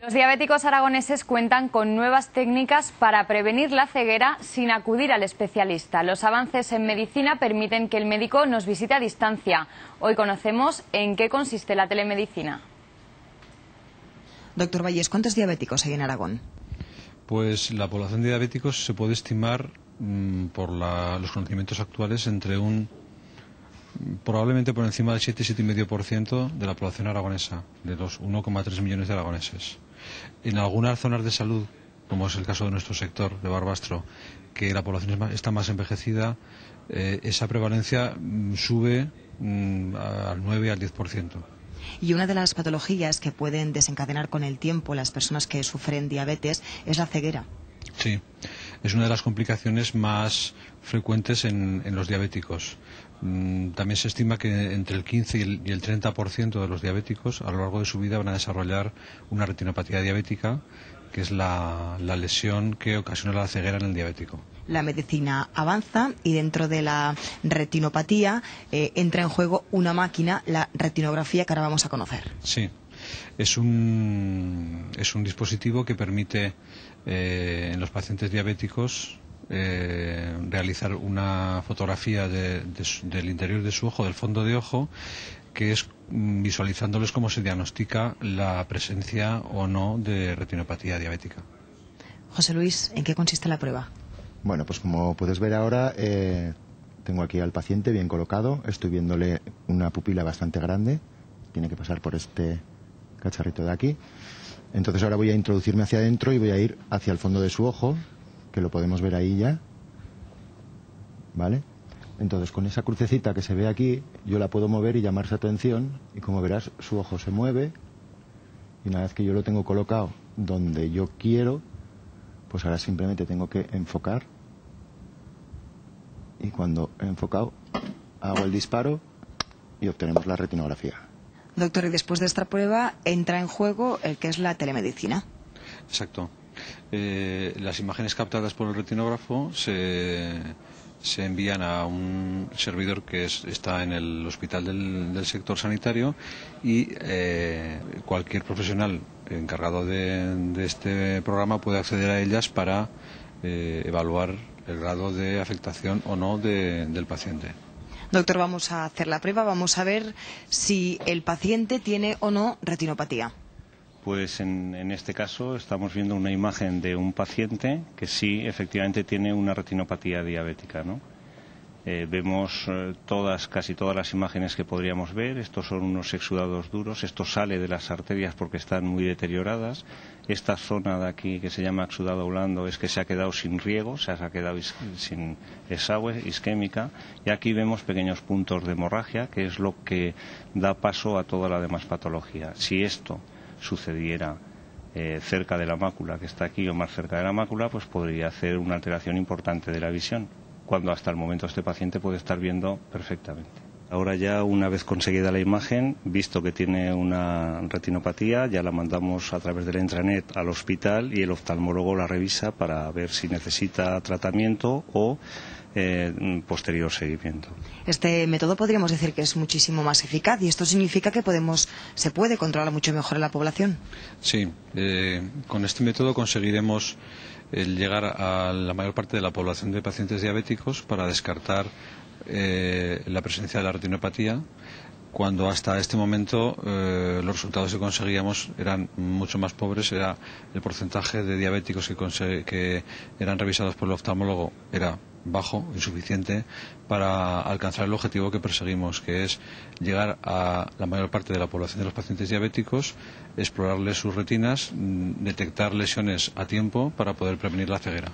Los diabéticos aragoneses cuentan con nuevas técnicas para prevenir la ceguera sin acudir al especialista. Los avances en medicina permiten que el médico nos visite a distancia. Hoy conocemos en qué consiste la telemedicina. Doctor Valles, ¿cuántos diabéticos hay en Aragón? Pues la población de diabéticos se puede estimar por los conocimientos actuales entre probablemente por encima del 7,5% de la población aragonesa, de los 1,3 millones de aragoneses. En algunas zonas de salud, como es el caso de nuestro sector de Barbastro, que la población está más envejecida, esa prevalencia sube al 9 al 10%. Y una de las patologías que pueden desencadenar con el tiempo las personas que sufren diabetes es la ceguera. Sí, es una de las complicaciones más frecuentes en los diabéticos. También se estima que entre el 15 y el 30% de los diabéticos a lo largo de su vida van a desarrollar una retinopatía diabética, que es la lesión que ocasiona la ceguera en el diabético. La medicina avanza y dentro de la retinopatía entra en juego una máquina, la retinografía, que ahora vamos a conocer. Sí, es un dispositivo que permite en los pacientes diabéticos realizar una fotografía del interior de su ojo, del fondo de ojo, que es visualizándoles cómo se diagnostica la presencia o no de retinopatía diabética. José Luis, ¿en qué consiste la prueba? Bueno, pues como puedes ver ahora, tengo aquí al paciente bien colocado, estoy viéndole una pupila bastante grande, tiene que pasar por este cacharrito de aquí. Entonces ahora voy a introducirme hacia adentro y voy a ir hacia el fondo de su ojo, que lo podemos ver ahí ya, ¿vale? Entonces con esa crucecita que se ve aquí, yo la puedo mover y llamar su atención, y como verás su ojo se mueve, y una vez que yo lo tengo colocado donde yo quiero, pues ahora simplemente tengo que enfocar, y cuando he enfocado hago el disparo y obtenemos la retinografía. Doctor, y después de esta prueba entra en juego el que es la telemedicina. Exacto. Las imágenes captadas por el retinógrafo se envían a un servidor que está en el hospital del sector sanitario, y cualquier profesional encargado de este programa puede acceder a ellas para evaluar el grado de afectación o no del paciente. Doctor, vamos a hacer la prueba, vamos a ver si el paciente tiene o no retinopatía. Pues en este caso estamos viendo una imagen de un paciente que sí, efectivamente, tiene una retinopatía diabética, ¿no? Vemos casi todas las imágenes que podríamos ver. Estos son unos exudados duros, esto sale de las arterias porque están muy deterioradas. Esta zona de aquí, que se llama exudado blando, es que se ha quedado sin riego, se ha quedado sin desagüe, isquémica, y aquí vemos pequeños puntos de hemorragia, que es lo que da paso a toda la demás patología. Si esto sucediera cerca de la mácula, que está aquí, o más cerca de la mácula, pues podría hacer una alteración importante de la visión, cuando hasta el momento este paciente puede estar viendo perfectamente. Ahora ya, una vez conseguida la imagen, visto que tiene una retinopatía, ya la mandamos a través de la intranet al hospital y el oftalmólogo la revisa para ver si necesita tratamiento o posterior seguimiento. Este método podríamos decir que es muchísimo más eficaz, y esto significa que se puede controlar mucho mejor a la población. Sí, con este método conseguiremos llegar a la mayor parte de la población de pacientes diabéticos para descartar la presencia de la retinopatía, cuando hasta este momento los resultados que conseguíamos eran mucho más pobres. Era el porcentaje de diabéticos que eran revisados por el oftalmólogo era bajo, insuficiente para alcanzar el objetivo que perseguimos, que es llegar a la mayor parte de la población de los pacientes diabéticos, explorarles sus retinas, detectar lesiones a tiempo para poder prevenir la ceguera.